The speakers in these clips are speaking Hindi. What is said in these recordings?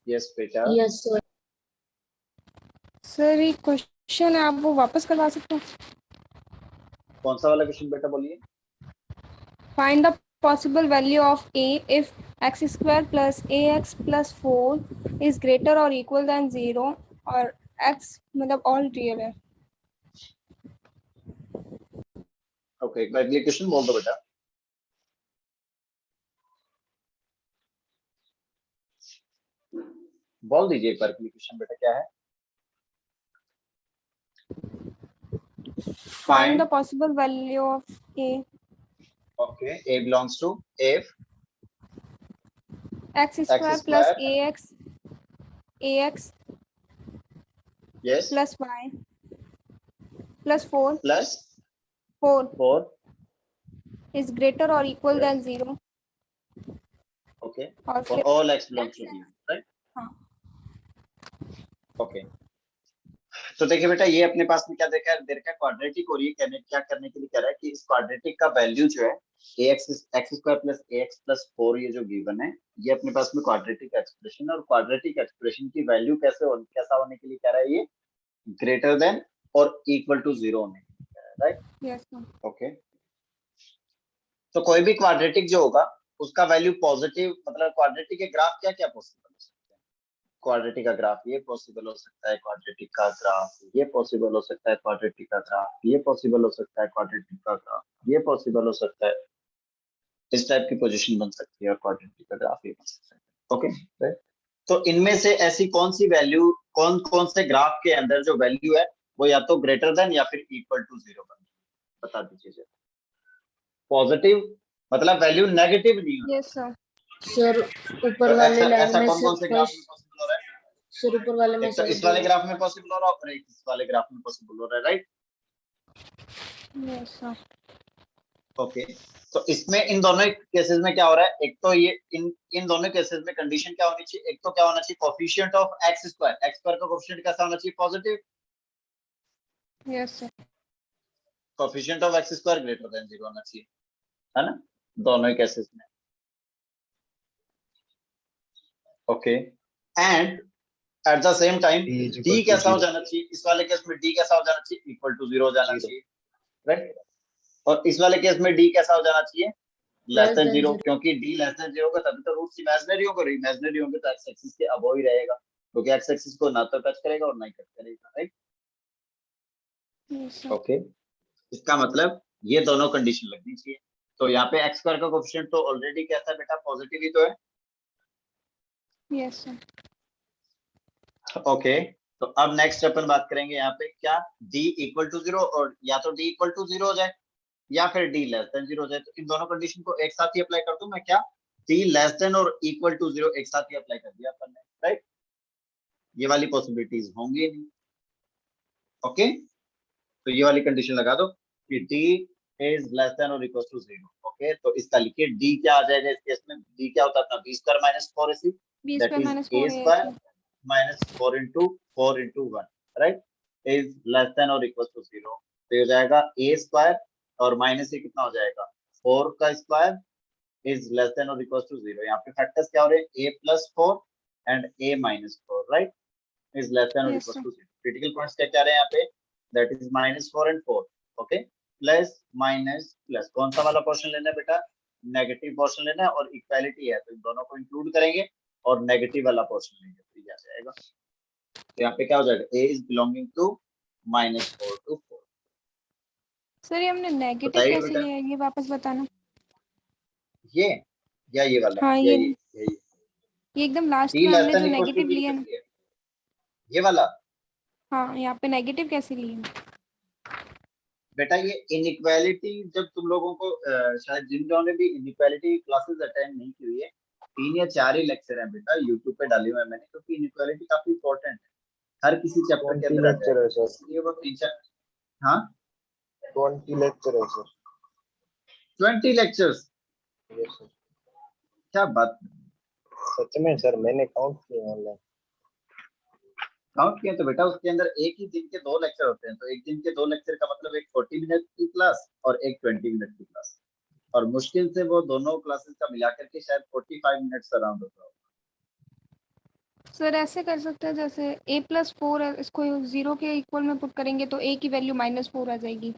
यस बेटा। Yes sir. सर ये क्वेश्चन है, आप वो वापस करवा सकते हो? कौन सा वाला क्वेश्चन बेटा बोलिए। Find the possible value of a if x square plus ax plus 4 is greater or equal than 0 और x मतलब all रियल है। ओके, एक बार अगले क्वेश्चन बोल दो बेटा। बोल दीजिए एक बार अगले क्वेश्चन बेटा क्या है। Find the possible value of a okay, a belongs to if x square plus ax yes plus y plus 4 plus 4 4 is greater or equal yes than 0 okay और for फिर all x belongs to b, right? हाँ ओके, तो देखिए बेटा ये अपने पास में क्या देखा है, देखा क्वाड्रेटिक, और ये कहने क्या करने के लिए कह रहा है कि इस क्वाड्रेटिक का वैल्यू जो है ax square plus ax plus 4 ये जो गिवन है, ये अपने पास में क्वाड्रेटिक एक्सप्रेशन, और क्वाड्रेटिक एक्सप्रेशन की वैल्यू कैसा होने के लिए कह रहा है, ये ग्रेटर देन और इक्वल टू 0 होने के लिए कह रहा है, राइट? यस ओके, तो कोई भी क्वाड्रेटिक जो होगा उसका वैल्यू पॉजिटिव, मतलब क्वाड्रेटिक के ग्राफ क्या क्या पॉसिबल हो सकते हैं। क्वाड्रेटिक का ग्राफ ये पॉसिबल हो सकता है, क्वाड्रेटिक का ग्राफ ये पॉसिबल हो सकता है, क्वाड्रेटिक का ग्राफ ये पॉसिबल हो सकता है, क्वाड्रेटिक का ग्राफ ये पॉसिबल हो सकता है, इस टाइप की पोजीशन बन सकती है, और क्वाड्रेटिक का ग्राफ ये बन सकता है। Okay, right? तो इनमें से ऐसी कौन सी वैल्यू, कौन कौन से ग्राफ के अंदर जो वैल्यू है वो या तो ग्रेटर देन या फिर इक्वल टू 0 बता दीजिए। पॉजिटिव मतलब वैल्यू नेगेटिव नहीं हो। Yes sir. सर ऊपर तो वाले ऐसा लाइन ऐसा में कौन कौन से ग्राफ में पॉसिबल हो रहा है? सर ऊपर वाले में एक तो सर इस वाले ग्राफ में पॉसिबल हो रहा है और एक इस वाले ग्राफ में पॉसिबल हो रहा है, राइट? Yes sir. ओके, तो इसमें इन दोनों केसेस में क्या हो रहा है, एक तो ये इन दोनों केसेस में कंडीशन क्या होनी चाहिए, एक तो क्या होना चाहिए, कोएफिशिएंट ऑफ एक्स स्क्वायर का कोएफिशिएंट कैसा होना चाहिए, positive. Yes sir. Coefficient of x square greater than 0 होना चाहिए, है ना, दोनों ही केसेस में। Okay, and at the same time D कैसा हो जाना चाहिए, इस वाले केस में डी कैसा हो जाना चाहिए, इक्वल टू 0 हो जाना चाहिए, राइट? और इस वाले केस में डी कैसा हो जाना चाहिए, लेस देन 0, क्योंकि डी लेस देन 0 होगा तभी तो रूट्स इमेजिनरी होगा, और इमेजिनरी होंगे तो एक्स एक्सिस के अबव ही रहेगा, क्योंकि एक्स एक्सिस को ना तो टच करेगा और ना ही कट करेगा, राइट? Yes sir. ओके, इसका मतलब ये दोनों कंडीशन लगनी चाहिए। तो यहाँ पे एक्स स्क्वायर का कोएफिशिएंट तो ऑलरेडी कैसा है बेटा, पॉजिटिव ही तो है। Yes sir. ओके, तो अब नेक्स्ट अपन बात करेंगे यहाँ पे क्या, d इक्वल टू 0, और या तो d इक्वल टू 0 हो जाए या फिर d लेस देन 0 हो जाए। तो इन दोनों कंडीशन को एक साथ ही अप्लाई कर दूं मैं, क्या d लेस देन और इक्वल टू 0 एक साथ ही अप्लाई कर दिया अपन ने, राइट? ये वाली पॉसिबिलिटीज होंगी नहीं। ओके, तो ये वाली कंडीशन लगा दो कि d इज लेस देन और इक्वल टू 0। ओके, तो इसका लिखिए d क्या आ जाएगा इस केस में, d क्या होता है अपना b square minus 4ac, that is a square minus 4 into 1, right, is less than or equal to 0। तो ये हो जाएगा a स्क्वायर और माइनस ये कितना हो जाएगा, 4 का square is less than or equal to 0। यहाँ पे फैक्टर्स क्या हो रहे हैं, a plus 4 and a minus 4, right, is less than or Yes, equal sir. to 0। Critical points क्या क्या रहे हैं यहाँ पे, that is -4 and 4, okay, plus minus plus, कौन सा वाला पोर्शन लेना है बेटा, नेगेटिव पोर्शन लेना है, और इक्वालिटी है तो इन दोनों को इंक्लूड करेंगे और नेगेटिव वाला पोर्शन लेंगे तो ये आ जाएगा। तो यहाँ पे क्या हो जाएगा, a is belonging to -4 to 4। Sir ये हमने नेगेटिव बताइए कैसे बेटा, लिया है, ये वापस बताना। ये या ये वाला, हाँ या ये एकदम लास्ट d में लेस हमने देन जो इक्वल टू नेगेटिव d लिया ना, कैसे है, ये वाला हाँ यहाँ पे नेगेटिव कैसे लिए। बेटा, ये इनइक्वालिटी जब तुम लोगों को शायद जिन लोगों ने भी इनइक्वालिटी क्लासेस अटेंड नहीं की हुई है, 3 या 4 ही लेक्चर हैं बेटा, यूट्यूब पे डाले हुए हैं मैंने, क्योंकि इनइक्वालिटी काफी इंपॉर्टेंट है, हर किसी चैप्टर के अंदर आ जाएगा, इसलिए वो 3-4। हाँ 20 लेक्चर है सर। 20 lectures, yes sir. क्या बात, सच में सर, मैंने काउंट किया ऑनलाइन। काउंट किया तो बेटा उसके अंदर एक ही दिन के 2 लेक्चर होते हैं, तो एक दिन के 2 लेक्चर का मतलब एक 40 मिनट की क्लास और एक 20 मिनट की क्लास, और मुश्किल से वो दोनों क्लासेस का मिलाकर के शायद 45 मिनट्स अराउंड होता होगा। सर ऐसे कर सकते हैं जैसे a+4 है, इसको 0 के इक्वल में पुट करेंगे तो a की वैल्यू -4 आ जाएगी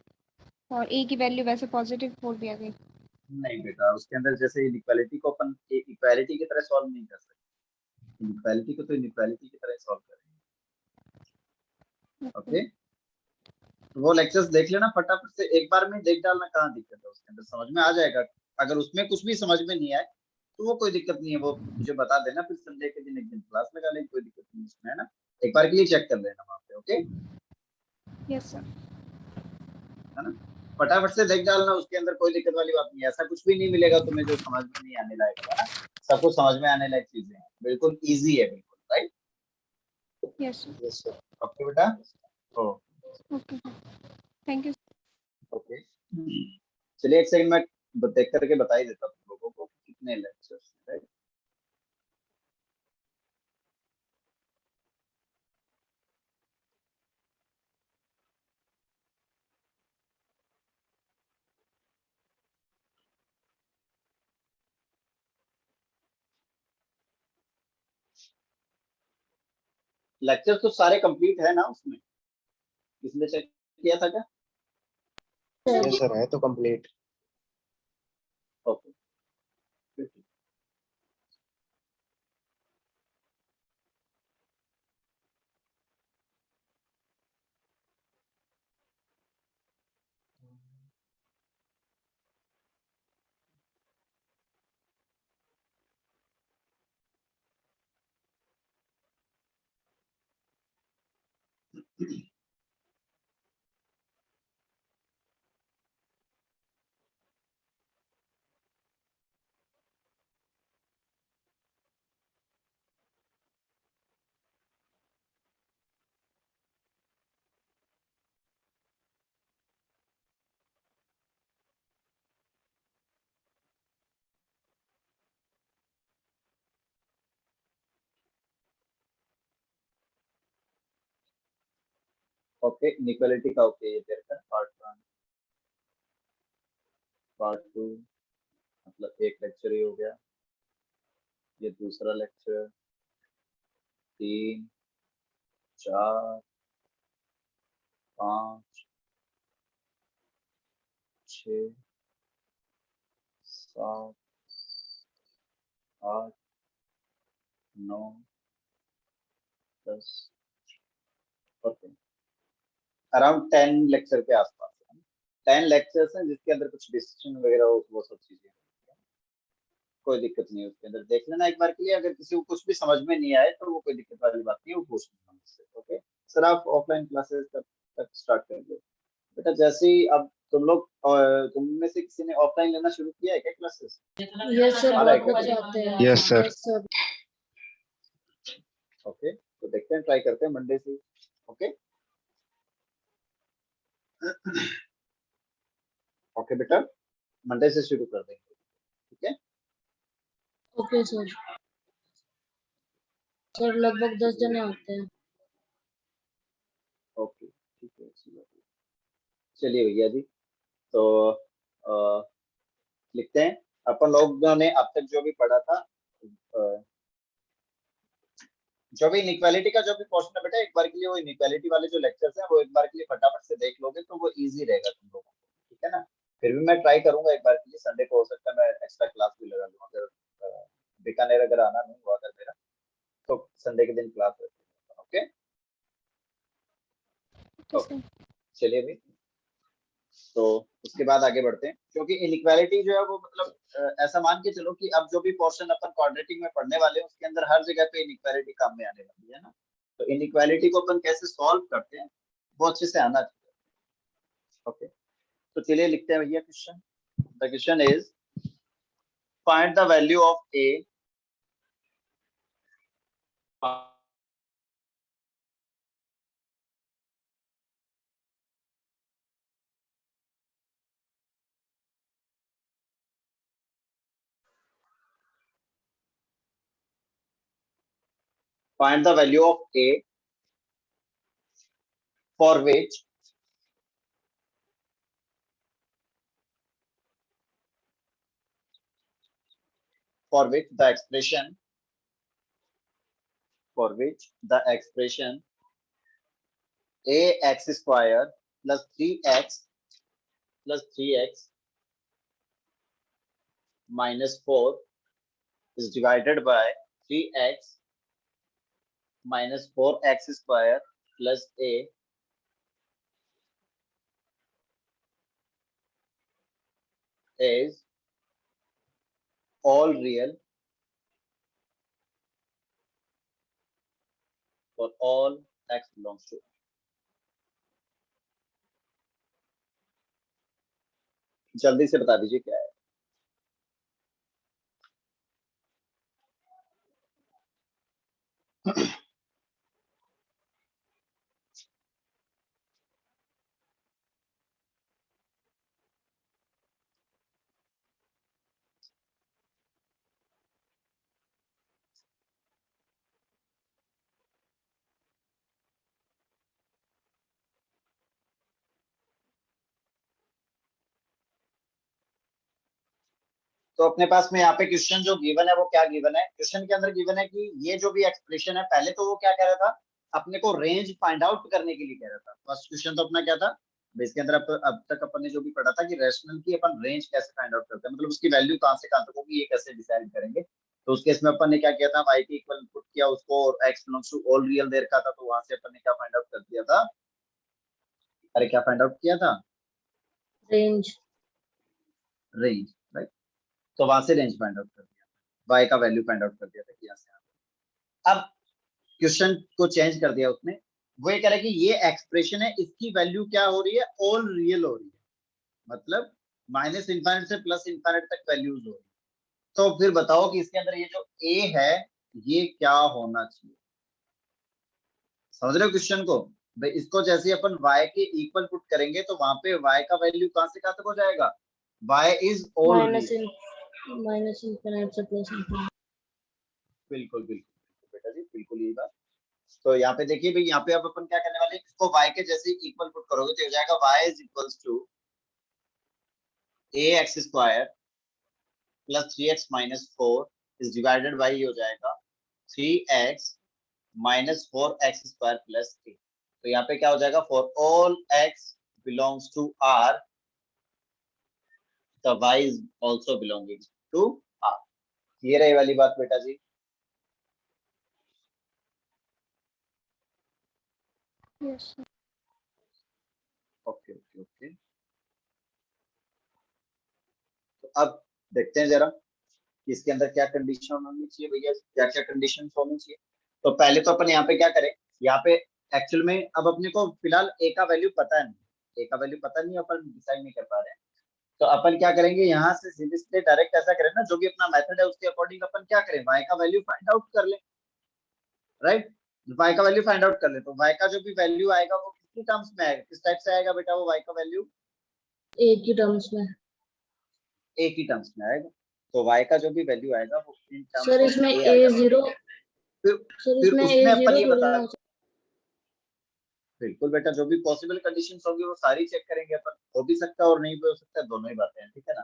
और a की वैल्यू वैसे +4 भी आ गई। नहीं बेटा, उसके अंदर जैसे इनइक्वालिटी को अपन इक्वालिटी की तरह सॉल्व नहीं कर सकते, इनइक्वालिटी को तो इनइक्वालिटी की तरह सॉल्व करेंगे। ओके, तो वो लेक्चर्स देख लेना फटाफट से, एक बार में देख डालना कहाँ दिक्कत है, उसके अंदर समझ में आ जाएगा। अगर उसमें कुछ भी समझ में नहीं आए तो वो कोई दिक्कत नहीं है, वो मुझे बता देना, फिर संडे के दिन एक दिन क्लास लगा लेंगे, कोई दिक्कत नहीं उसमें, है ना। एक बार के लिए चेक कर लेना वहाँ पे। Okay, yes sir. है ना, फटाफट से देख डालना, उसके अंदर कोई दिक्कत वाली बात नहीं है, ऐसा कुछ भी नहीं मिलेगा तुम्हें जो समझ में नहीं आने लायक है ना, सब कुछ समझ में आने लायक चीजें हैं, बिल्कुल इजी है, बिल्कुल right. Yes sir. Yes sir. Okay बेटा, ओ ओके, थैंक यू। ओके, चलिए एक सेकंड मैं देख करके बता ही देता हूँ तुम लोगों को कितने लेक्चर्स, राइट। लेक्चर तो सारे कंप्लीट है ना उसमें, किसने चेक किया था क्या? यस सर, है तो कंप्लीट। ओके, ओके, इनइक्वालिटी का ओके, ये तेरे का पार्ट 1, पार्ट 2, मतलब एक लेक्चर ही हो गया, ये दूसरा लेक्चर, 3, 4, 5, 6, 7, 8, 9, 10, ओके, अराउंड 10 लेक्चर के आसपास, 10 लेक्चर्स हैं जिसके अंदर कुछ डिस्कशन वगैरह हो, वो सब चीजें, कोई दिक्कत नहीं है, उसके अंदर देख लेना एक बार के लिए, अगर किसी को कुछ भी समझ में नहीं आए तो वो कोई दिक्कत वाली बात नहीं है, वो पूछ लेना मुझसे। ओके सर, आप ऑफलाइन क्लासेस कब तक स्टार्ट करेंगे बेटा? जैसे ही अब तुम लोग तुम में से किसी ने ऑफलाइन लेना शुरू किया है क्या क्लासेस? यस सर, आ रहा है बहुत क्या बच्चे कोई? आते हैं। Yes sir. Yes sir. Okay, तो देखते हैं, ट्राई करते हैं मंडे से। ओके ओके बेटा, मंडे से शुरू कर देंगे, ठीक है। Okay sir. सर लगभग 10 जने आते हैं। ओके ठीक है, अच्छी बात है। चलिए भैया जी, तो लिखते हैं, अपन लोगों ने अब तक जो भी पढ़ा था, अ, जो भी इनइक्वालिटी का जो भी पोर्शन है बेटा, एक बार के लिए वो इनइक्वालिटी वाले जो लेक्चर्स हैं वो एक बार के लिए फटाफट से देख लोगे तो वो इजी रहेगा तुम लोगों को, ठीक है ना। फिर भी मैं ट्राई करूंगा एक बार के लिए, संडे को हो सकता है मैं एक्स्ट्रा क्लास भी लगा लूँ, अगर बीकानेर अगर आना नहीं हुआ अगर मेरा, तो संडे के दिन क्लास रहती है। Okay, okay sir. चलिए भाई, तो उसके बाद आगे बढ़ते हैं, क्योंकि इनइक्वालिटी जो है वो मतलब ऐसा मान के चलो कि अब जो भी पोर्शन अपन क्वाड्रेटिक में पढ़ने वाले हैं उसके अंदर हर जगह पे इनइक्वालिटी काम में आने वाली है ना, तो इनइक्वालिटी को अपन कैसे सॉल्व करते हैं वो अच्छे से आना चाहिए। ओके, तो चलिए लिखते हैं भैया question. The question is, find the value of A, find the value of a for which the expression for which the expression ax square plus 3x minus 4 is divided by 3x minus 4x square plus a is all real for all x belongs to A. जल्दी से बता दीजिए क्या है। तो अपने पास में यहाँ पे क्वेश्चन जो गिवन है वो क्या गिवन है, क्वेश्चन के अंदर गिवन है कि ये जो भी एक्सप्रेशन है, पहले तो वो क्या कह रहा था, अपने को रेंज फाइंड आउट करने के लिए कह रहा था। फर्स्ट क्वेश्चन तो अपना क्या था, इसके अंदर अब तक अपन ने जो भी पढ़ा था कि रैशनल की अपन रेंज कैसे फाइंड आउट करते हैं, मतलब उसकी वैल्यू कहां से कहां तक होगी, ये कैसे डिसाइड करेंगे। तो उस केस में अपन ने क्या किया था, y के इक्वल पुट किया उसको और x belongs to all real दे रखा था, तो वहां से अपन ने क्या फाइंड आउट कर दिया था, अरे क्या फाइंड आउट किया था, रेंज रेंज, राइट। तो वहां से रेंज फाइंड आउट कर दिया, y का वैल्यू फाइंड आउट कर दिया था यहाँ से। अब क्वेश्चन को चेंज कर दिया उसने, वो ये कह रहा है कि ये एक्सप्रेशन है, इसकी वैल्यू क्या हो रही है, ऑल रियल हो रही है, मतलब माइनस इंफाइनाइट से प्लस इंफाइनाइट तक वैल्यूज हो रही है। तो फिर बताओ कि इसके अंदर ये जो a है ये क्या होना चाहिए, समझ रहे हो क्वेश्चन को। भाई इसको जैसे ही अपन y के इक्वल पुट करेंगे तो वहां पे y का वैल्यू कहां से कहां तक हो जाएगा, y is all real. Minus infinite से प्लस इंफिनिट। बिल्कुल बिल्कुल बेटा जी, बिल्कुल यही बात। तो यहाँ पे देखिए भाई, यहाँ पे अब अपन क्या करने वाले हैं, इसको y के जैसे इक्वल पुट करोगे तो हो जाएगा y is equals to ax square plus 3x minus 4 is divided by हो जाएगा 3x minus 4x square plus 3। तो यहाँ पे क्या हो जाएगा, for all x belongs to r the y is also belonging to r। ये रही वाली बात बेटा जी। Yes, sir. Okay okay okay, तो अब देखते हैं जरा कि इसके अंदर क्या कंडीशन होनी चाहिए भैया, क्या क्या कंडीशन होनी चाहिए। तो पहले तो अपन यहाँ पे क्या करें, यहाँ पे एक्चुअल में अब अपने को फिलहाल a का वैल्यू पता नहीं, a का वैल्यू पता नहीं, अपन डिसाइड नहीं कर पा रहे हैं। तो अपन क्या करेंगे, यहाँ से सीधे सीधे डायरेक्ट ऐसा करें ना, जो भी अपना मेथड है उसके अकॉर्डिंग अपन क्या करें, y का वैल्यू फाइंड आउट कर ले, राइट। y का वैल्यू फाइंड आउट कर ले, तो y का जो भी वैल्यू आएगा वो किसकी टर्म्स में आएगा, किस टाइप से आएगा बेटा वो y का वैल्यू, एक ही टर्म्स में। a की टर्म्स में आएगा। तो y का जो भी वैल्यू आएगा वो इन टर्म्स सर ऑफ इसमें a ए आएगा। जीरो, फिर सर फिर इसमें उसमें ए अपन जीरो ये थोड़ी बता, ना हो सकता। बिल्कुल बेटा, जो भी पॉसिबल कंडीशंस होंगी वो सारी चेक करेंगे अपन, हो भी सकता है और नहीं भी हो सकता है, दोनों ही बातें हैं, ठीक है ना।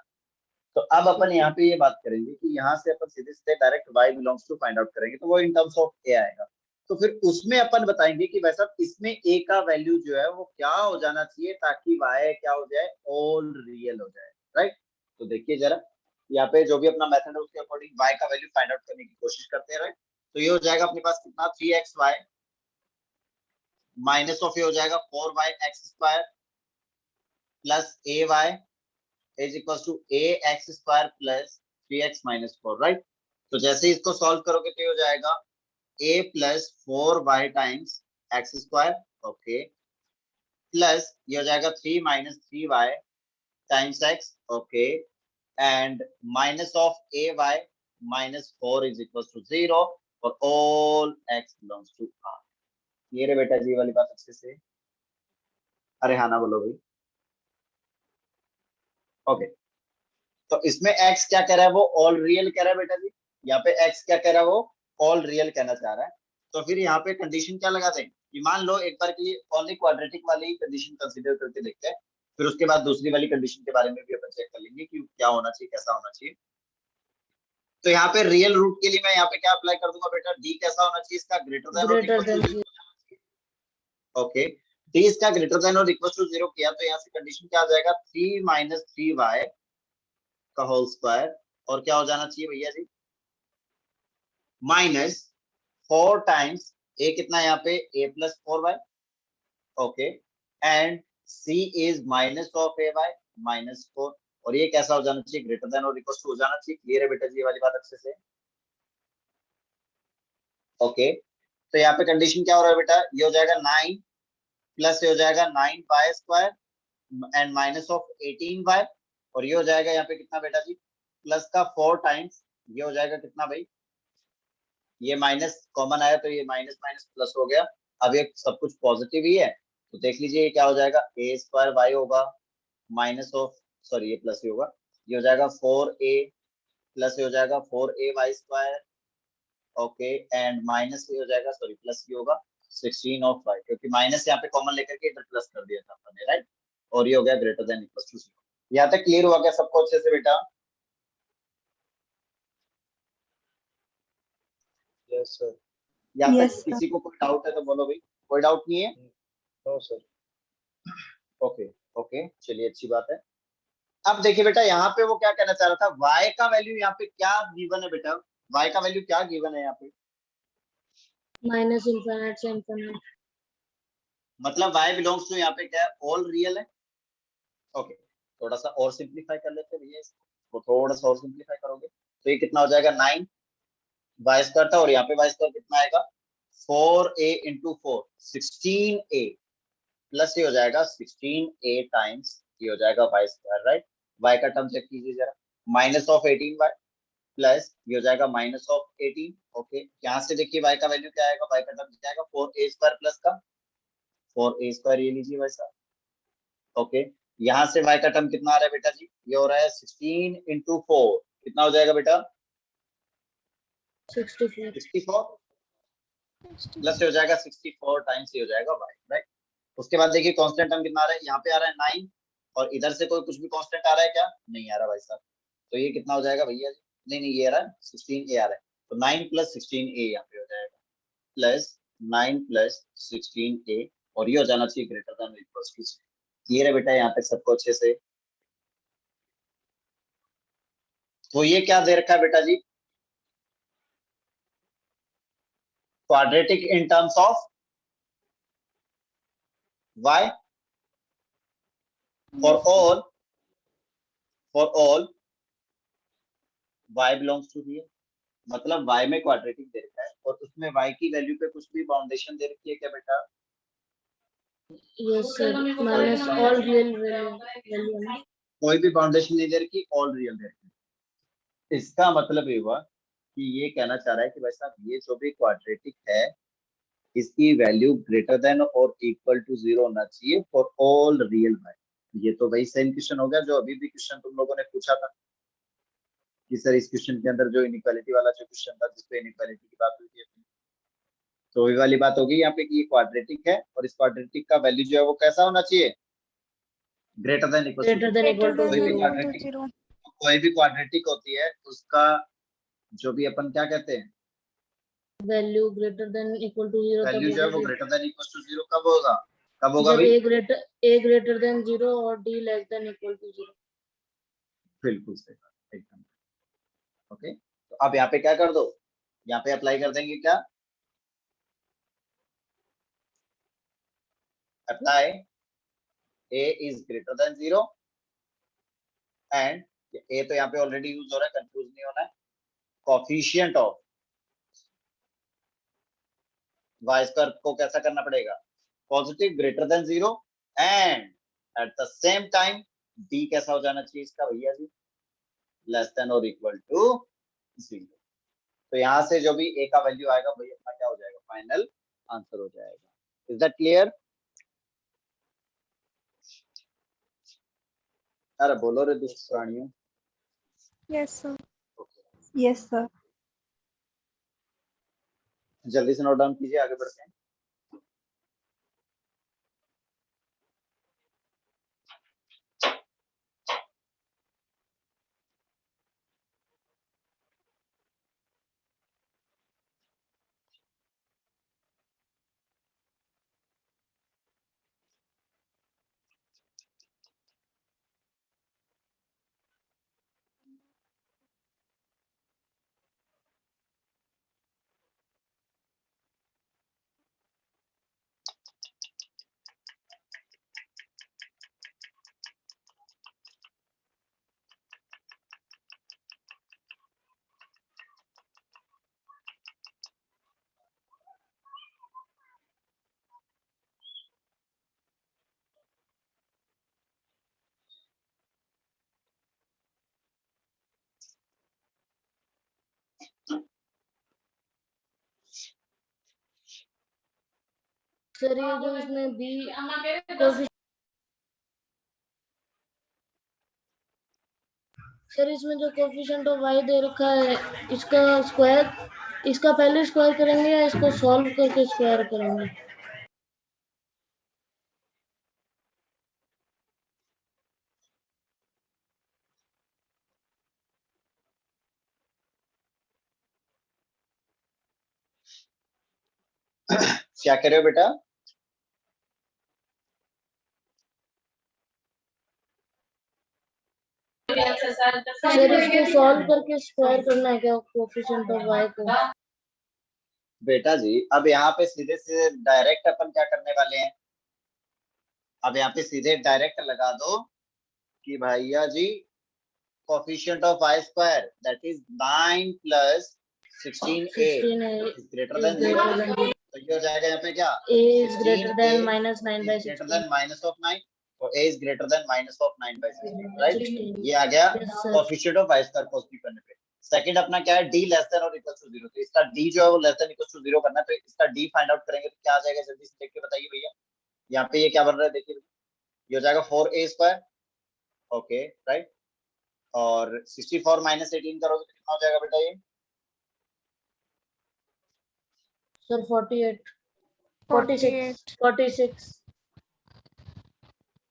तो अब अपन यहाँ पे ये बात करेंगे कि यहाँ से अपन सीधे सीधे direct y belongs to find out करेंगे, तो वो इन टर्म्स ऑफ a आएगा। तो फिर उसमें अपन बताएंगे कि वैसा इसमें a का वैल्यू जो है वो क्या हो जाना चाहिए ताकि y क्या हो जाए, ऑल रियल हो जाए, राइट। तो देखिए जरा यहाँ पे जो भी अपना मेथड है उसके अकॉर्डिंग y का वैल्यू फाइंड आउट करने की कोशिश करते हैं, राइट। तो ये हो जाएगा अपने पास कितना, 3xy माइनस ऑफ ये हो जाएगा 4y x square plus ay is equal to ax square plus 3x minus 4, right. तो जैसे इसको सॉल्व करोगे तो ये हो जाएगा a plus 4y times x square, okay, plus ये हो जाएगा 3 minus 3y times x, okay, and minus of ay minus 4 is equal to 0 for all x belongs to r। ये रे बेटा जी वाली बात अच्छे से, अरे हाँ ना बोलो भाई, ओके। तो इसमें x क्या कह रहा है, वो ऑल रियल कह रहा है बेटा जी, यहाँ पे x क्या कह रहा है, वो ऑल रियल कहना चाह रहा है। तो फिर यहाँ पे कंडीशन क्या लगा दें कि मान लो एक बार की ओनली क्वाड्रेटिक वाली कंडीशन कंसीडर करके देखते हैं, फिर उसके बाद दूसरी वाली कंडीशन के बारे में भी अपन चेक कर लेंगे कि क्या होना चाहिए, कैसा होना चाहिए। तो यहाँ पे रियल रूट के लिए मैं यहाँ पे क्या अप्लाई कर दूंगा बेटा, डी कैसा होना चाहिए इसका, ग्रेटर देन और Greater equal to than 0। Okay, D इसका ग्रेटर देन और इक्वल टू 0 किया, तो यहाँ से कंडीशन क्या आ जाएगा, 3 माइनस 3y का होल स्क्वायर, और क्या हो जाना चाहिए भैया जी, माइनस 4 टाइम्स ए, कितना यहाँ पे a plus 4y। Okay, and c is minus of a y minus 4, और ये कैसा हो जाना चाहिए, ग्रेटर देन और इक्वल टू हो जाना चाहिए। क्लियर है बेटा जी ये वाली बात अच्छे से? ओके, तो यहाँ पे कंडीशन क्या हो रहा है बेटा, ये हो जाएगा 9 प्लस ये हो जाएगा 9y square and minus of 18y, और ये हो जाएगा यहाँ पे कितना बेटा जी, प्लस का 4 टाइम्स, ये हो जाएगा कितना भाई, ये माइनस कॉमन आया तो ये माइनस माइनस प्लस हो गया। अब ये सब कुछ पॉजिटिव ही है, तो देख लीजिए ये क्या हो जाएगा, ए स्क्वायर वाई होगा माइनस ऑफ, सॉरी ये प्लस ही होगा, ये हो जाएगा 4a प्लस ये हो जाएगा 4a y square. Okay, and minus ये हो जाएगा, सॉरी प्लस ही होगा 16 ऑफ वाई, क्योंकि माइनस यहाँ पे कॉमन लेकर के इधर प्लस कर दिया था अपने, राइट, और ये हो गया ग्रेटर देन इक्वल टू 0। यहाँ तक क्लियर हुआ क्या सबको अच्छे से बेटा? Yes sir. यहाँ तक Yes, sir. किसी को कोई डाउट है तो बोलो भाई, कोई डाउट नहीं है? No sir. ओके ओके, चलिए अच्छी बात है। अब देखिए बेटा यहाँ पे वो क्या कहना चाह रहा था, y का वैल्यू यहाँ पे क्या गिवन है बेटा, y का वैल्यू क्या गिवन है यहाँ पे, minus infinite से infinite. मतलब y बिलोंग्स टू यहाँ पे क्या है, ऑल रियल है। ओके, थोड़ा सा और सिंप्लीफाई कर लेते हैं भैया इसको, थोड़ा सा और सिंप्लीफाई करोगे तो ये कितना हो जाएगा, 9 वाई स्क्वायर था, और यहाँ पे वाई स्क्वायर कितना आएगा, 4a इंटू 4 16a, प्लस ये हो जाएगा 16a टाइम्स ये हो जाएगा वाई स्क्वायर, राइट। वाई का टर्म चेक कीजिए जरा, माइनस ऑफ 18y प्लस ये हो जाएगा माइनस ऑफ 18। ओके, यहाँ से देखिए y का वैल्यू क्या आएगा, y का टर्म क्या आएगा, 4a स्क्वायर प्लस का 4a स्क्वायर, ये लीजिए वैसा। ओके, यहाँ से y का टर्म कितना आ रहा है बेटा जी, ये हो रहा है 16 इंटू 4, कितना हो जाएगा बेटा, 64. 64, प्लस हो जाएगा 64 टाइम्स ये हो जाएगा y, राइट। उसके बाद देखिए कांस्टेंट टर्म कितना आ रहा है, यहाँ पे आ रहा है 9, और इधर से कोई कुछ भी कांस्टेंट आ रहा है क्या, नहीं आ रहा भाई साहब, तो ये कितना हो जाएगा भैया जी, नहीं नहीं ये आ रहा है 16a आ रहा है, तो 9 प्लस 16a यहाँ पे हो जाएगा, प्लस 9 प्लस 16a, और ये हो जाना चाहिए greater than equal to. Clear है बेटा यहाँ पे सबको अच्छे से? तो ये क्या दे रखा है बेटा जी, quadratic in terms of y for all y belongs to here, मतलब y में क्वाड्रेटिक दे रखा है, और उसमें y की वैल्यू पे कुछ भी बाउंडेशन दे रखी है क्या बेटा, Yes sir. Minus all real value ना. कोई भी बाउंडेशन नहीं दे रखी, ऑल रियल दे रखी। इसका मतलब ये हुआ कि ये कहना चाह रहा है कि भाई साहब ये जो भी क्वाड्रेटिक है इसकी वैल्यू ग्रेटर देन और इक्वल टू 0 होना चाहिए फॉर ऑल रियल वाई। ये तो वही सेम क्वेश्चन हो गया जो अभी भी क्वेश्चन तुम लोगों ने पूछा था कि सर इस क्वेश्चन के अंदर जो इनइक्वालिटी वाला जो क्वेश्चन था जिसपे इनइक्वालिटी की बात हुई थी अपनी, तो वही वाली बात होगी यहाँ पे कि ये क्वाड्रेटिक है और इस क्वाड्रेटिक का वैल्यू जो है वो कैसा होना चाहिए, greater than equal to. Greater than equal to कोई भी 0. क्वाड्रेटिक, कोई भी क्वाड्रेटिक होती है उसका जो भी अपन क्या कहते हैं, Value greater than equal to 0 तब वैल्यू जो है वो होगी ग्रेटर देन इक्वल टू 0 कब होगा जब भाई, a greater than 0 और d less than equal to 0. बिल्कुल सही बात एकदम। ओके, तो अब यहाँ पे क्या कर दो, यहाँ पे अप्लाई कर देंगे क्या, apply a is greater than 0 and a तो यहाँ पे ऑलरेडी यूज हो रहा है, कंफ्यूज नहीं होना है, कोफिशिएंट ऑफ y स्क्वायर को कैसा करना पड़ेगा, positive greater than 0, and at the same time d कैसा हो जाना चाहिए इसका भैया जी, लेस देन और इक्वल टू 0। तो यहाँ से जो भी a का वैल्यू आएगा वही अपना क्या हो जाएगा, फाइनल आंसर हो जाएगा। Is that clear? अरे बोलो रे दुष्ट प्राणियों। Yes, sir. Yes, sir. जल्दी से नोट डाउन कीजिए, आगे बढ़ते हैं। सर ये जो इसमें बी सर इसमें जो कोफिशिएंट ऑफ y दे रखा है इसका स्क्वायर इसका पहले स्क्वायर करेंगे या इसको सॉल्व करके स्क्वायर करेंगे? क्या कह रहे हो बेटा? सर इसको सॉल्व करके स्क्वायर करना है क्या कोफिशिएंट ऑफ y को? बेटा जी अब यहाँ पे सीधे सीधे डायरेक्ट अपन क्या करने वाले हैं, अब यहाँ पे सीधे डायरेक्ट लगा दो कि भैया जी coefficient of y square that is 9 plus 16a 16 is greater is than 0, greater than b. तो ये हो जाएगा यहाँ पे क्या A is greater 16a than minus 9 is by greater 16. than minus of 9 और a is greater than minus of 9 by 16, right? 16. ये आ गया Yes, sir. Coefficient of y square positive करने पे। सेकंड अपना क्या है, d लेस देन और इक्वल टू 0, तो इसका d जो है वो लेस देन इक्वल टू 0 करना है, तो इसका d फाइंड आउट करेंगे तो क्या आ जाएगा, जल्दी से देख के बताइए भैया। यहाँ पे ये क्या बन रहा है देखिए, ये हो जाएगा 4a स्क्वायर, ओके राइट, और 64 माइनस 18 करोगे तो कितना हो जाएगा बेटा ये? Sir 48. 46. 46.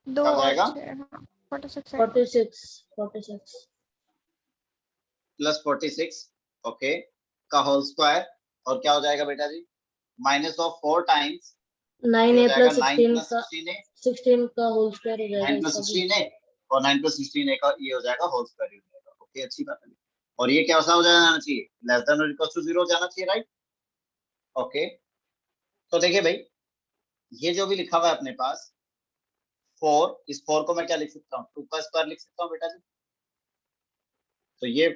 दो क्या हो और जाएगा? 46 46. 46. प्लस 46 ओके का होल स्क्वायर, और क्या हो जाएगा बेटा जी, minus of 4 times 9a plus 9 16 plus का 16a, 16 का होल स्क्वायर हो जाएगा 9 प्लस इसका भी. 16a और 9 प्लस 16a का ये हो जाएगा होल स्क्वायर हो जाएगा, ओके अच्छी बात है। और ये क्या हो जाना चाहिए, लेस देन और इक्वल टू 0 हो जाना चाहिए, राइट? ओके तो देखिए भाई ये जो भी लिखा हुआ है अपने पास 4, इस 4 को मैं क्या लिख सकता हूँ, 2 का स्क्वायर लिख सकता हूँ बेटा जी, तो ये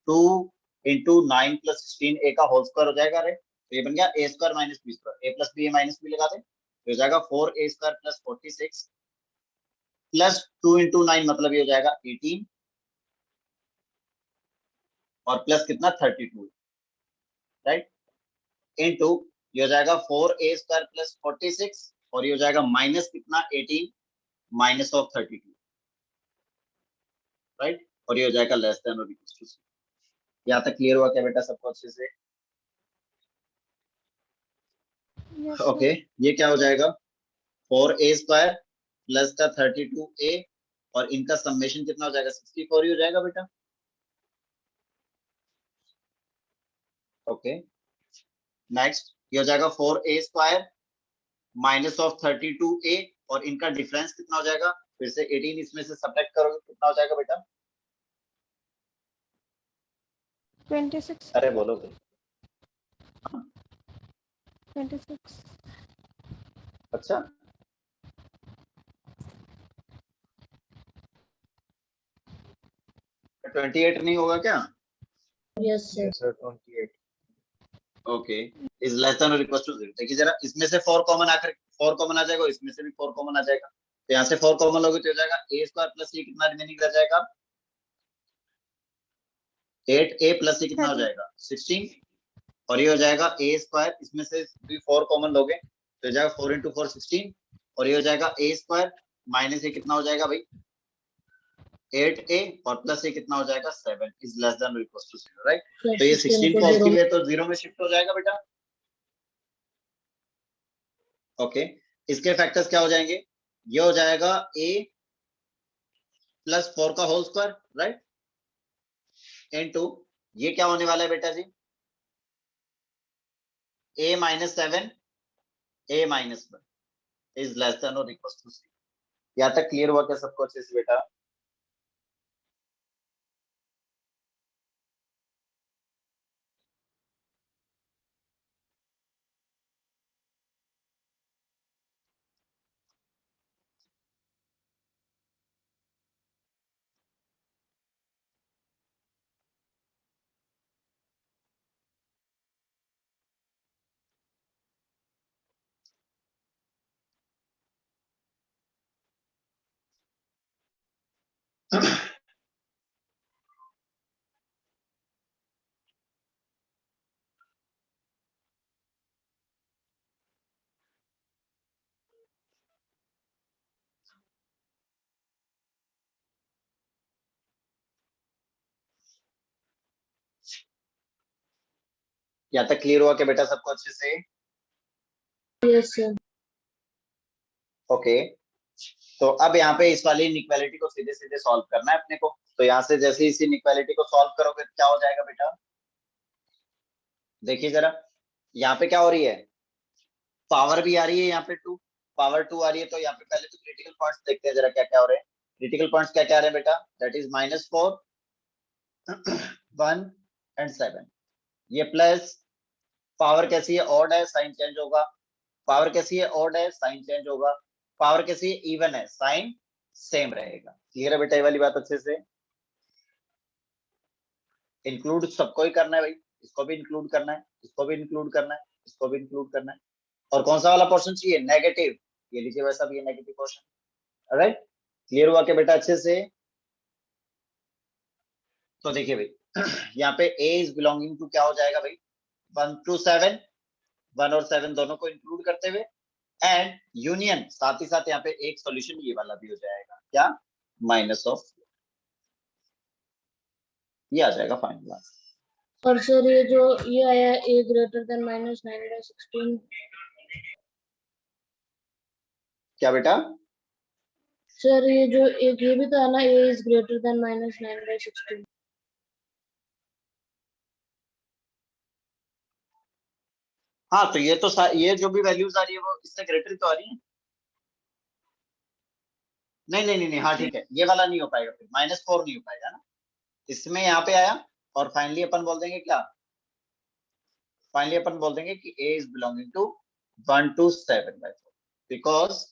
2 इंटू 9 प्लस 16 a का होल स्क्वायर हो जाएगा, राइट? तो ये बन गया a square minus b square, a plus b minus b लगा दे तो हो जाएगा 4a square plus 46 plus 2 into 9 मतलब ये हो जाएगा 18 और प्लस कितना 32, राइट? इंटू ये हो जाएगा 4a स्क्वायर प्लस 46 और ये हो जाएगा माइनस कितना 18 माइनस ऑफ 32, राइट? और ये हो जाएगा लेस देन और इक्वल टू 0। यहाँ तक क्लियर हुआ क्या बेटा सबको अच्छे से? ओके ये क्या हो जाएगा 4a स्क्वायर प्लस का 32a और इनका समेशन कितना हो जाएगा 64 ही हो जाएगा बेटा, ओके नेक्स्ट ये हो जाएगा 4a square minus of 32a और इनका डिफरेंस कितना हो जाएगा, फिर से 18 इसमें से सब्ट्रैक्ट करोगे कितना हो जाएगा बेटा? 26 अरे बोलो 26 अच्छा 28 नहीं होगा क्या? Yes, sir. Yes, sir. 28. Okay is less than और इक्वल टू 0, देखिए जरा इसमें से 4 कॉमन आकर 4 कॉमन आ जाएगा, इसमें से भी 4 कॉमन आ जाएगा, तो यहाँ से 4 कॉमन लोगे तो हो जाएगा a स्क्वायर प्लस ये कितना रिमेनिंग रह जाएगा 8a प्लस ये कितना हो 30 जाएगा 16 और ये हो जाएगा a स्क्वायर, इसमें से भी 4 कॉमन लोगे तो हो जाएगा 4 इंटू 4 16 और ये हो जाएगा a स्क्वायर माइनस ये कितना हो जाएगा भाई 8a और प्लस ये कितना हो जाएगा 7 इज लेस देन और इक्वल टू 0, राइट? तो ये 16 पॉजिटिव है तो 0 में शिफ्ट हो जाएगा बेटा, ओके इसके फैक्टर्स क्या हो जाएंगे, ये हो जाएगा a प्लस 4 का होल स्क्वायर, राइट? इनटू ये क्या होने वाला है बेटा जी a minus 7 a minus 1 is less than और इक्वल टू 0। यहाँ तक क्लियर हुआ क्या सबको अच्छे से बेटा? यहाँ तक क्लियर हुआ क्या बेटा सबको अच्छे से? Yes sir. ओके, तो अब यहाँ पे इस वाली इनइक्वालिटी को सीधे सीधे सॉल्व करना है अपने को। तो यहाँ से जैसे इस इनइक्वालिटी को सॉल्व करोगे तो क्या हो जाएगा बेटा? देखिए जरा, यहाँ पे क्या हो रही है, पावर भी आ रही है यहाँ पे 2, पावर 2 आ रही है। तो यहाँ पे पहले तो क्रिटिकल पॉइंट्स देखते हैं जरा क्या क्या हो रहे हैं। क्रिटिकल पॉइंट्स क्या क्या आ रहे हैं बेटा? That is -4, 1 and 7। ये प्लस, पावर कैसी है, ऑड है, साइन चेंज होगा। पावर कैसी है, ऑड है, साइन चेंज होगा। पावर कैसी है, इवन है, साइन सेम रहेगा। क्लियर है बेटा ये वाली बात अच्छे से? इंक्लूड सबको ही करना है भाई, इसको भी इंक्लूड करना है, इसको भी इंक्लूड करना है, इसको भी इंक्लूड करना है। और कौन सा वाला पोर्शन चाहिए, नेगेटिव, ये लीजिए वैसा भी है नेगेटिव पोर्शन। ऑलराइट, क्लियर हुआ क्या बेटा अच्छे से? तो देखिए भाई यहाँ पे a इज बिलोंगिंग टू क्या हो जाएगा भाई, 1 to 7, 1 और 7 दोनों को इंक्लूड करते हुए, एंड यूनियन, साथ ही साथ यहाँ पे एक सॉल्यूशन ये वाला भी हो जाएगा, क्या, माइनस ऑफ, ये आ जाएगा फाइनल आंसर। और सर ये जो ये आया a ग्रेटर देन -9/16, क्या बेटा? सर ये जो एक ये भी था ना, a इज ग्रेटर देन -9/16। हाँ तो ये तो ये जो भी वैल्यूज आ रही है वो इससे ग्रेटर तो आ रही है। नहीं नहीं नहीं नहीं, हाँ ठीक है, ये वाला नहीं हो पाएगा, फिर -4 नहीं हो पाएगा ना, इसमें यहाँ पे आया। और फाइनली अपन बोल देंगे क्या, फाइनली अपन बोल देंगे कि a is belonging to 1 to 7/4, because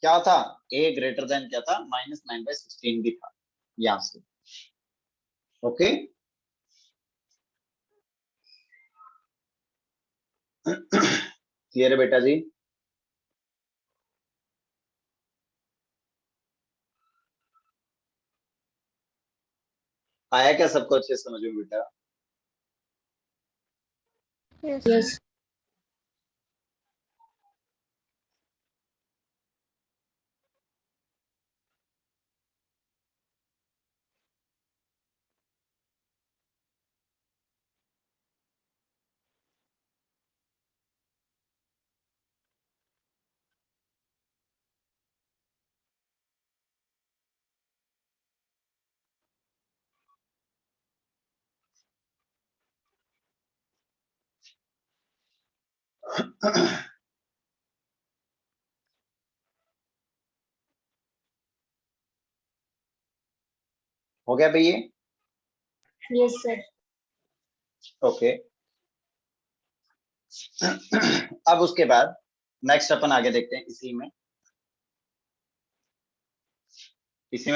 क्या था, a ग्रेटर देन क्या था, -9/16 भी था यहाँ से। ओके क्लियर है बेटा जी? आया क्या सबको अच्छे से समझ में बेटा? Yes. यस हो गया भैया? Yes sir. ओके अब उसके बाद नेक्स्ट अपन आगे देखते हैं, इसी में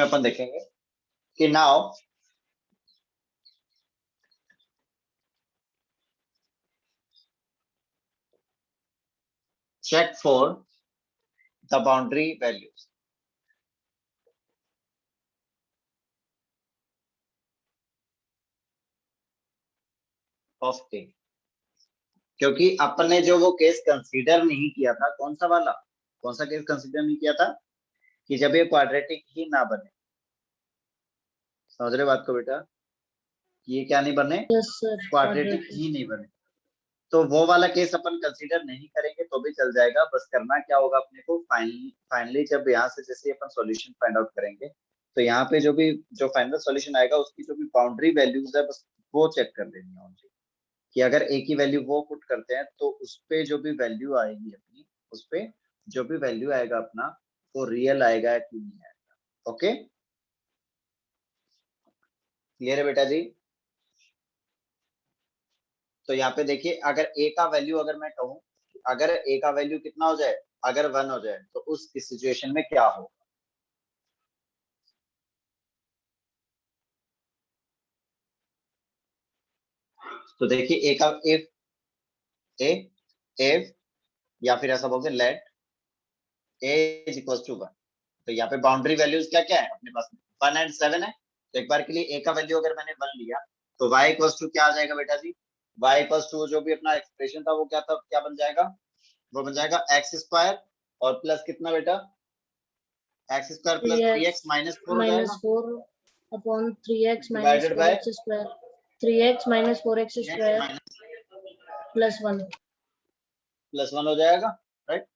अपन देखेंगे कि now check for the boundary values of A, क्योंकि अपने जो वो केस कंसीडर नहीं किया था, कौन सा वाला, कौन सा केस कंसीडर नहीं किया था, कि जब ये क्वाड्रेटिक ही ना बने। समझ रहे बात को बेटा, ये क्या नहीं बने, यस सर। क्वाड्रेटिक ही नहीं बने, तो वो वाला केस अपन कंसीडर नहीं करेंगे तो भी चल जाएगा। बस करना क्या होगा अपने को, फाइनली जब यहाँ से जैसे अपन सॉल्यूशन फाइंड आउट करेंगे तो यहाँ पे जो फाइनल सॉल्यूशन आएगा उसकी जो भी बाउंड्री वैल्यूज है बस वो चेक कर लेनी है ओनली, कि अगर ए की वैल्यू वो पुट करते हैं तो उस पे जो भी वैल्यू आएगी अपनी, उस पे जो भी वैल्यू आएगा अपना वो रियल आएगा कि नहीं आएगा। ओके क्लियर है बेटा जी? तो यहाँ पे देखिए, अगर ए का वैल्यू, अगर मैं कहूँ अगर ए का वैल्यू कितना हो जाए, अगर 1 हो जाए तो उस सिचुएशन में क्या हो, तो देखिए ए का इफ या फिर ऐसा बोलते हैं let a is equal to 1, तो यहाँ पे बाउंड्री वैल्यूज क्या क्या है अपने पास, 1 एंड 7 है। तो एक बार के लिए ए का वैल्यू अगर मैंने 1 लिया तो y इक्वल टू क्या आ जाएगा बेटा जी, y इक्वल टू जो भी अपना एक्सप्रेशन था वो क्या था, क्या बन जाएगा, वो बन जाएगा x² और प्लस कितना बेटा, x² प्लस 3x -4 हो जाएगा, -4/3x divided by -4x²। 3x minus 4x square plus 1. +1 हो जाएगा, राइट।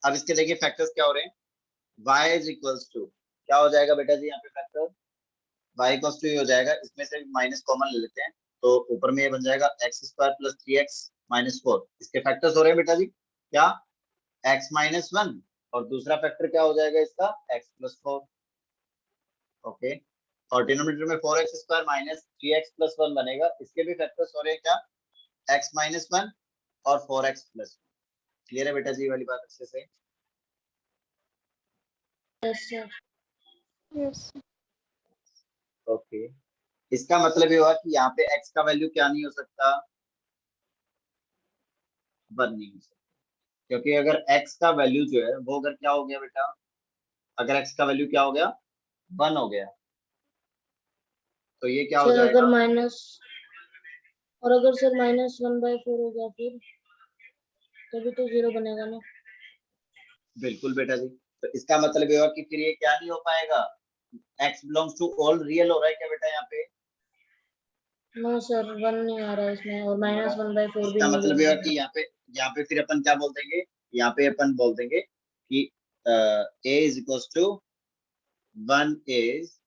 अब इसके देखिए फैक्टर्स क्या हो रहे हैं, y इज इक्वल्स टू क्या हो जाएगा बेटा जी, यहाँ पे फैक्टर y इक्वल्स टू हो जाएगा, इसमें से माइनस कॉमन ले लेते हैं, तो ऊपर में ये बन जाएगा x square plus 3x minus 4। इसके फैक्टर्स हो रहे हैं बेटा जी क्या, x माइनस 1, और दूसरा फैक्टर क्या हो जाएगा इसका, x प्लस 4। ओके, और डिनोमिनेटर में 4x square minus 3x plus 1 बनेगा, इसके भी फैक्टर्स हो रहे हैं क्या, x माइनस 1 और 4x प्लस 1। क्लियर है बेटा जी, ये वाली बात अच्छे से। Yes, sir. Yes. ओके, इसका मतलब ये हुआ कि यहाँ पे x का वैल्यू क्या नहीं हो सकता, 1 नहीं हो सकता, क्योंकि अगर x का वैल्यू जो है वो अगर क्या हो गया बेटा, अगर x का वैल्यू क्या हो गया, 1 हो गया, तो ये क्या हो सर जाएगा, अगर माइनस, और अगर सर -1/4 हो गया फिर तभी तो 0 बनेगा ना। बिल्कुल बेटा जी। तो इसका मतलब ये हुआ कि फिर ये क्या नहीं हो पाएगा, x belongs to all real हो रहा है क्या बेटा यहाँ पे, नो सर 1 नहीं आ रहा है इसमें, और -1/4 भी इसका नहीं मतलब दे ये हुआ रहा है। कि यहाँ पे फिर अपन क्या बोल देंगे, यहाँ पे अपन बोल देंगे कि a is equals to 1 is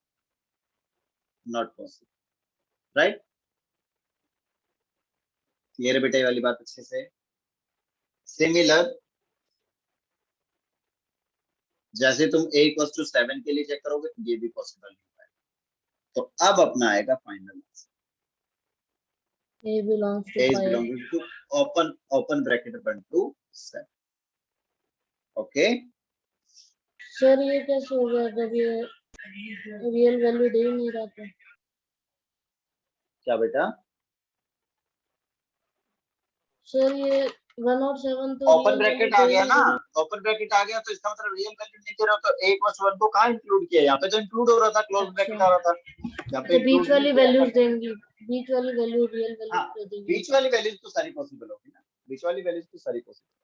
not possible, right. Clear है बेटा ये वाली बात अच्छे से। सिमिलर जैसे तुम a इक्वल्स टू 7 के लिए चेक करोगे तो ये भी पॉसिबल नहीं पाएगा। तो अब अपना आएगा final answer, A belongs to a is 5. belonging to open bracket open to 7। Okay, sir ये कैसे हो गया जब ये रियल वैल्यू दे ही नहीं रहा था। क्या बेटा, सर ये 1 और 7 तो ओपन रियल ब्रैकेट वैल्यू आ दे ही गया नहीं ना, रहे। ओपन ब्रैकेट आ गया तो इसका मतलब रियल वैल्यू नहीं दे रहा, तो a इक्वल्स 1 को कहाँ इंक्लूड किया, यहाँ पे तो इंक्लूड हो रहा था, क्लोज ब्रैकेट आ अच्छा, रहा था, यहाँ पे तो बीच इंक्लूड नहीं वाली किया था। वैल्यूज देंगी, बीच वाली वैल्यू रियल वैल्यू हाँ, दे देगी। बीच वाली वैल्यूज तो सारी पॉसिबल होगी ना, बीच वाली वैल्यूज तो सारी पॉसिबल।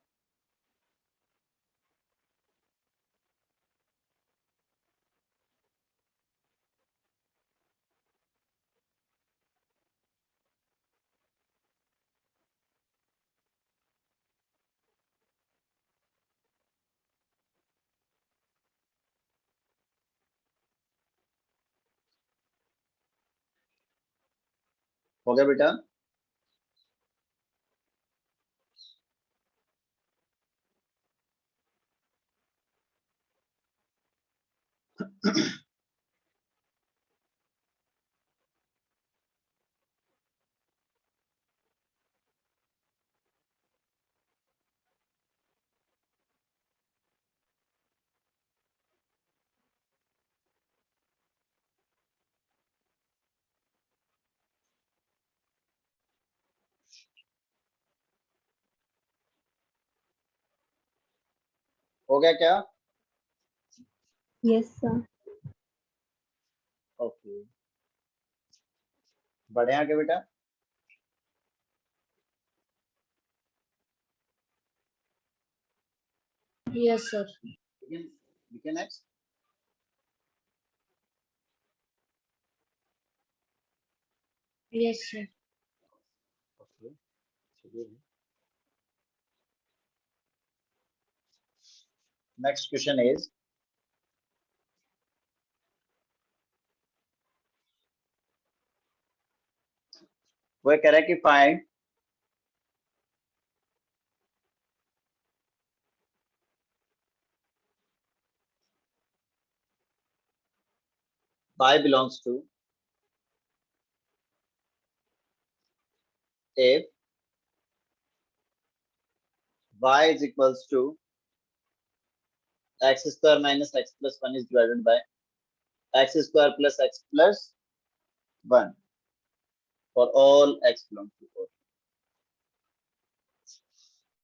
हो गया बेटा, हो गया क्या, Yes, sir. ओके, बढ़े आगे बेटा। Yes sir. Next, yes sir. Okay, चलिए नेक्स्ट क्वेश्चन इज, वो कह रहा है कि find y belongs to if y is equals to x square minus x plus 1 is divided by x square plus x plus 1 for all x belongs to 4।